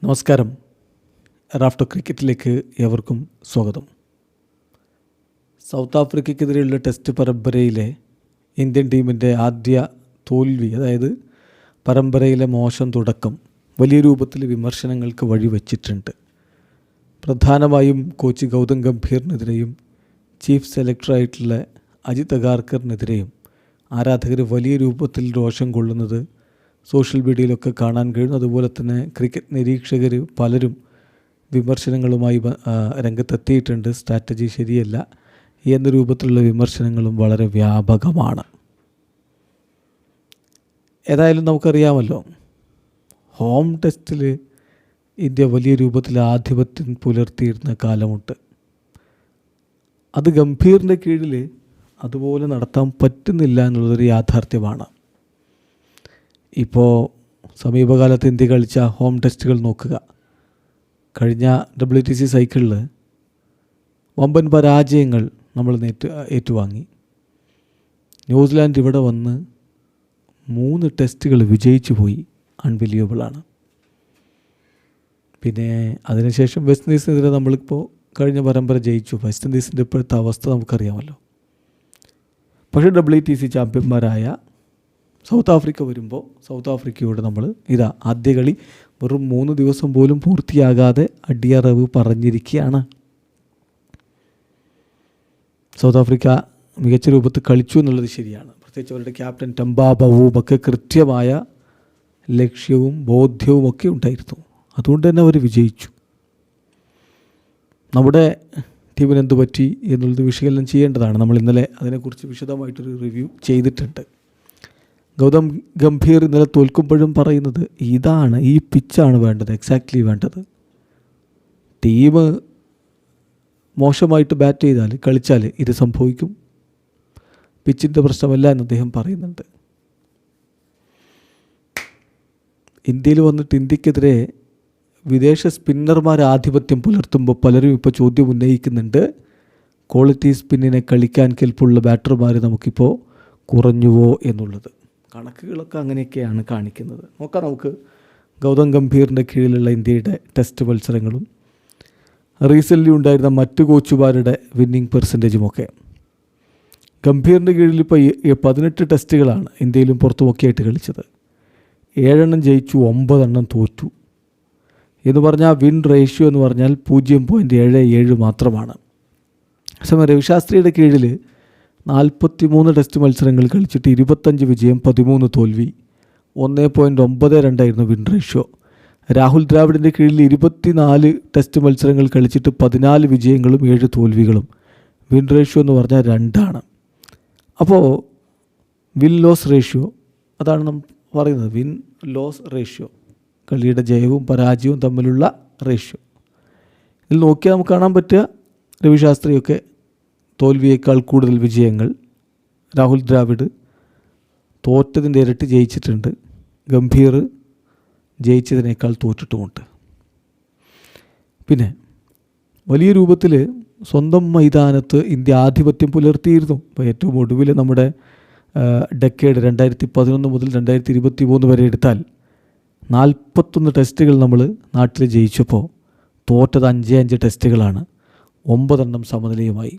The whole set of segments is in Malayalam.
നമസ്കാരം. റാഫ്റ്റർ ക്രിക്കറ്റിലേക്ക് ഏവർക്കും സ്വാഗതം. സൗത്ത് ആഫ്രിക്കയ്ക്കെതിരെയുള്ള ടെസ്റ്റ് പരമ്പരയിലെ ഇന്ത്യൻ ടീമിൻ്റെ ആദ്യ തോൽവി, അതായത് പരമ്പരയിലെ മോശം തുടക്കം, വലിയ രൂപത്തിൽ വിമർശനങ്ങൾക്ക് വഴിവെച്ചിട്ടുണ്ട്. പ്രധാനമായും കോച്ച് ഗൗതം ഗംഭീറിനെതിരെയും ചീഫ് സെലക്ടറായിട്ടുള്ള അജിത് അഗാർക്കറിനെതിരെയും ആരാധകർ വലിയ രൂപത്തിൽ രോഷം കൊള്ളുന്നത് സോഷ്യൽ മീഡിയയിലൊക്കെ കാണാൻ കഴിയുന്നു. അതുപോലെ തന്നെ ക്രിക്കറ്റ് നിരീക്ഷകർ പലരും വിമർശനങ്ങളുമായി രംഗത്തെത്തിയിട്ടുണ്ട്. സ്ട്രാറ്റജി ശരിയല്ല എന്ന രൂപത്തിലുള്ള വിമർശനങ്ങളും വളരെ വ്യാപകമാണ്. ഏതായാലും നമുക്കറിയാമല്ലോ, ഹോം ടെസ്റ്റിൽ ഇന്ത്യ വലിയ രൂപത്തിൽ ആധിപത്യം പുലർത്തിയിരുന്ന കാലമുണ്ട്. അത് ഗംഭീറിൻ്റെ കീഴിൽ അതുപോലെ നടത്താൻ പറ്റുന്നില്ല എന്നുള്ളതൊരു യാഥാർത്ഥ്യമാണ്. ഇപ്പോൾ സമീപകാലത്ത് ഇന്ത്യ കളിച്ച ഹോം ടെസ്റ്റുകൾ നോക്കുക. കഴിഞ്ഞ WTC സൈക്കിളിൽ വമ്പൻ പരാജയങ്ങൾ നമ്മൾ ഏറ്റുവാങ്ങി. ന്യൂസിലാൻഡ് ഇവിടെ വന്ന് 3 ടെസ്റ്റുകൾ വിജയിച്ചു പോയി. അൺബിലീവബിളാണ്. പിന്നെ അതിനുശേഷം വെസ്റ്റ് ഇൻഡീസിനെതിരെ നമ്മളിപ്പോൾ കഴിഞ്ഞ പരമ്പര ജയിച്ചു. വെസ്റ്റ് ഇൻഡീസിൻ്റെ ഇപ്പോഴത്തെ അവസ്ഥ നമുക്കറിയാമല്ലോ. പക്ഷേ WTC ചാമ്പ്യന്മാരായ സൗത്ത് ആഫ്രിക്ക വരുമ്പോൾ സൗത്ത് ആഫ്രിക്കയോട് നമ്മൾ ആദ്യ കളി വെറും 3 ദിവസം പോലും പൂർത്തിയാകാതെ അടിയറവ് പറഞ്ഞിരിക്കുകയാണ്. സൗത്ത് ആഫ്രിക്ക മികച്ച രൂപത്തിൽ കളിച്ചു എന്നുള്ളത് ശരിയാണ്. പ്രത്യേകിച്ച് അവരുടെ ക്യാപ്റ്റൻ ടെംബ ബവുമൊക്കെ കൃത്യമായ ലക്ഷ്യവും ബോധ്യവും ഒക്കെ ഉണ്ടായിരുന്നു. അതുകൊണ്ട് തന്നെ അവർ വിജയിച്ചു. നമ്മുടെ ടീമിന് എന്തു പറ്റി എന്നുള്ളത് വിശകലനം ചെയ്യേണ്ടതാണ്. നമ്മൾ ഇന്നലെ അതിനെക്കുറിച്ച് വിശദമായിട്ടൊരു റിവ്യൂ ചെയ്തിട്ടുണ്ട്. ഗൗതം ഗംഭീർ ഇന്നലെ തോൽക്കുമ്പോഴും പറയുന്നത് ഇതാണ്, ഈ പിച്ചാണ് വേണ്ടത്, എക്സാക്ട്ലി വേണ്ടത്. ടീം മോശമായിട്ട് ബാറ്റ് ചെയ്താൽ, കളിച്ചാൽ ഇത് സംഭവിക്കും. പിച്ചിൻ്റെ പ്രശ്നമല്ല എന്ന് അദ്ദേഹം പറയുന്നുണ്ട്. ഇന്ത്യയിൽ വന്നിട്ട് ഇന്ത്യക്കെതിരെ വിദേശ സ്പിന്നർമാർ ആധിപത്യം പുലർത്തുമ്പോൾ പലരും ഇപ്പോൾ ചോദ്യം ഉന്നയിക്കുന്നുണ്ട്, ക്വാളിറ്റി സ്പിന്നിനെ കളിക്കാൻ കെൽപ്പുള്ള ബാറ്റർമാർ നമുക്കിപ്പോൾ കുറഞ്ഞുവോ എന്നുള്ളത്. കണക്കുകളൊക്കെ അങ്ങനെയൊക്കെയാണ് കാണിക്കുന്നത്. നോക്കാം നമുക്ക് ഗൗതം ഗംഭീറിൻ്റെ കീഴിലുള്ള ഇന്ത്യയുടെ ടെസ്റ്റ് മത്സരങ്ങളും റീസെൻ്റ്ലി ഉണ്ടായിരുന്ന മറ്റു കോച്ചുമാരുടെ വിന്നിംഗ് പെർസെൻറ്റേജുമൊക്കെ. ഗംഭീറിൻ്റെ കീഴിൽ ഇപ്പോൾ 18 ടെസ്റ്റുകളാണ് ഇന്ത്യയിലും പുറത്തുമൊക്കെ ആയിട്ട് കളിച്ചത്. 7 ജയിച്ചു, 9 തോറ്റു. എന്ന് പറഞ്ഞാൽ വിൻ റേഷ്യോ എന്ന് പറഞ്ഞാൽ 0.77 മാത്രമാണ്. അതേസമയം രവിശാസ്ത്രിയുടെ കീഴിൽ 43 ടെസ്റ്റ് മത്സരങ്ങൾ കളിച്ചിട്ട് 25 വിജയം, 13 തോൽവി, 1.92 വിൻ റേഷ്യോ. രാഹുൽ ദ്രാവിഡിൻ്റെ കീഴിൽ 24 ടെസ്റ്റ് മത്സരങ്ങൾ കളിച്ചിട്ട് 14 വിജയങ്ങളും 7 തോൽവികളും. വിൻ റേഷ്യോ എന്ന് പറഞ്ഞാൽ 2. അപ്പോൾ വിൻ ലോസ് റേഷ്യോ, അതാണ് നമ്മൾ പറയുന്നത്, വിൻ ലോസ് റേഷ്യോ, കളിയുടെ ജയവും പരാജയവും തമ്മിലുള്ള റേഷ്യോ. ഇതിൽ നോക്കിയാൽ നമുക്ക് കാണാൻ പറ്റുക, രവിശാസ്ത്രിയൊക്കെ തോൽവിയേക്കാൾ കൂടുതൽ വിജയങ്ങൾ, രാഹുൽ ദ്രാവിഡ് തോറ്റതിൻ്റെ ഇരട്ടി ജയിച്ചിട്ടുണ്ട്, ഗംഭീർ ജയിച്ചതിനേക്കാൾ തോറ്റിട്ടുമുണ്ട്. പിന്നെ വലിയ രൂപത്തിൽ സ്വന്തം മൈതാനത്ത് ഇന്ത്യ ആധിപത്യം പുലർത്തിയിരുന്നു. ഇപ്പോൾ ഏറ്റവും ഒടുവിൽ നമ്മുടെ ഡെക്കേഡ് 2011 മുതൽ 2023 വരെ എടുത്താൽ 41 ടെസ്റ്റുകൾ നമ്മൾ നാട്ടിൽ ജയിച്ചപ്പോൾ തോറ്റത് 5 ടെസ്റ്റുകളാണ്. 9 സമനിലയുമായി.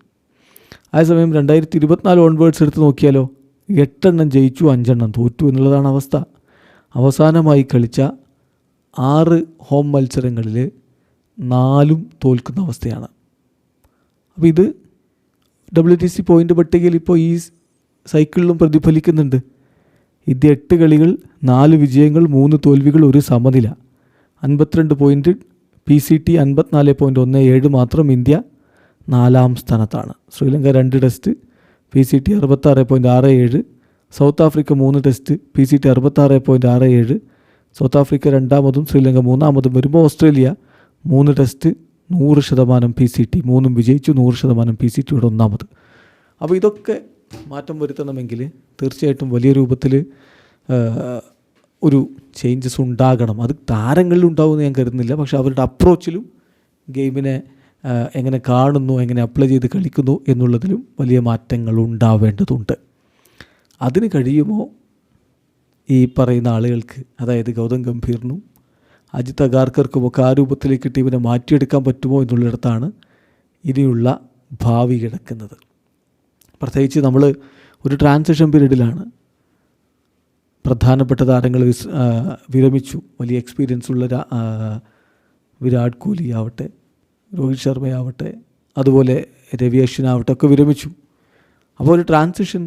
അതേസമയം 2024 ഓൺവേർഡ്സ് എടുത്ത് നോക്കിയാലോ, 8 ജയിച്ചു, 5 തോറ്റു എന്നുള്ളതാണ് അവസ്ഥ. അവസാനമായി കളിച്ച 6 ഹോം മത്സരങ്ങളിൽ 4 തോൽക്കുന്ന അവസ്ഥയാണ്. അപ്പോൾ ഇത് WTC പോയിൻ്റ് പട്ടികയിൽ ഇപ്പോൾ ഈ സൈക്കിളിലും പ്രതിഫലിക്കുന്നുണ്ട്. ഇന്ത്യ 8 കളികൾ, 4 വിജയങ്ങൾ, 3 തോൽവികൾ, 1 സമനില, 52 പോയിൻറ്റ്. PCT 54.17 മാത്രം. ഇന്ത്യ 4ാം സ്ഥാനത്താണ്. Sri Lanka 2 test, PCT 66.67. South Africa 3 test, PCT 66.67. South Africa 2ാമതും ശ്രീലങ്ക 3ാമതും വരുമ്പോൾ ഓസ്ട്രേലിയ 3 ടെസ്റ്റ്, 100% PCT, 3 വിജയിച്ചു, 100% PCT യുടെ 1ാമത്. അപ്പോൾ ഇതൊക്കെ മാറ്റം വരുത്തണമെങ്കിൽ തീർച്ചയായിട്ടും വലിയ രൂപത്തിൽ ഒരു ചേഞ്ചസ് ഉണ്ടാകണം. അത് താരങ്ങളിൽ ഉണ്ടാകുമെന്ന് ഞാൻ കരുതുന്നില്ല. പക്ഷേ അവരുടെ അപ്രോച്ചിലും ഗെയിമിനെ എങ്ങനെ കാണുന്നു, എങ്ങനെ അപ്ലൈ ചെയ്ത് കളിക്കുന്നു എന്നുള്ളതിലും വലിയ മാറ്റങ്ങൾ ഉണ്ടാവേണ്ടതുണ്ട്. അതിന് കഴിയുമോ ഈ പറയുന്ന ആളുകൾക്ക്, അതായത് ഗൗതം ഗംഭീറിനും അജിത് അഗാർക്കർക്കുമൊക്കെ ആ രൂപത്തിലേക്ക് ടീമിനെ മാറ്റിയെടുക്കാൻ പറ്റുമോ എന്നുള്ളിടത്താണ് ഇനിയുള്ള ഭാവി കിടക്കുന്നത്. പ്രത്യേകിച്ച് നമ്മൾ ഒരു ട്രാൻസിഷൻ പീരീഡിലാണ്. പ്രധാനപ്പെട്ട താരങ്ങൾ വിരമിച്ചു. വലിയ എക്സ്പീരിയൻസ് ഉള്ള വിരാട് കോഹ്ലി ആവട്ടെ, രോഹിത് ശർമ്മയാവട്ടെ, അതുപോലെ രവി അശ്വിനാവട്ടെ ഒക്കെ വിരമിച്ചു. അപ്പോൾ ഒരു ട്രാൻസിഷൻ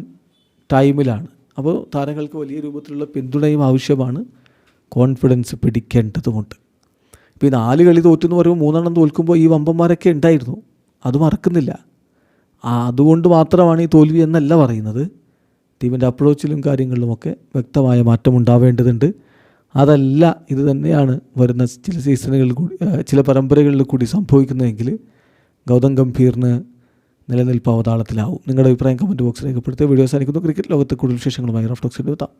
ടൈമിലാണ്. അപ്പോൾ താരങ്ങൾക്ക് വലിയ രൂപത്തിലുള്ള പിന്തുണയും ആവശ്യമാണ്. കോൺഫിഡൻസ് പിടിക്കേണ്ടതുമുണ്ട്. ഇപ്പോൾ ഈ 4 കളി തോറ്റെന്ന് പറയുമ്പോൾ 3 തോൽക്കുമ്പോൾ ഈ വമ്പന്മാരൊക്കെ ഉണ്ടായിരുന്നു, അത് മറക്കുന്നില്ല. അതുകൊണ്ട് മാത്രമാണ് ഈ തോൽവി എന്നല്ല പറയുന്നത്. ടീമിൻ്റെ അപ്രോച്ചിലും കാര്യങ്ങളിലുമൊക്കെ വ്യക്തമായ മാറ്റം ഉണ്ടാവേണ്ടതുണ്ട്. അതല്ല ഇത് തന്നെയാണ് വരുന്ന ചില സീസണുകളിൽ കൂടി, ചില പരമ്പരകളിൽ കൂടി സംഭവിക്കുന്നതെങ്കിൽ ഗൗതം ഗംഭീറിന് നിലനിൽപ്പ് അവതാളത്തിലാവും. നിങ്ങളുടെ അഭിപ്രായം കമൻറ്റ് ബോക്സിൽ രേഖപ്പെടുത്തുക. വീഡിയോ അവസാനിക്കുന്നു. ക്രിക്കറ്റ് ലോകത്തെ കൂടുതൽ വിശേഷങ്ങളുമായി റഫ് ടോക്സിൽ എത്താം.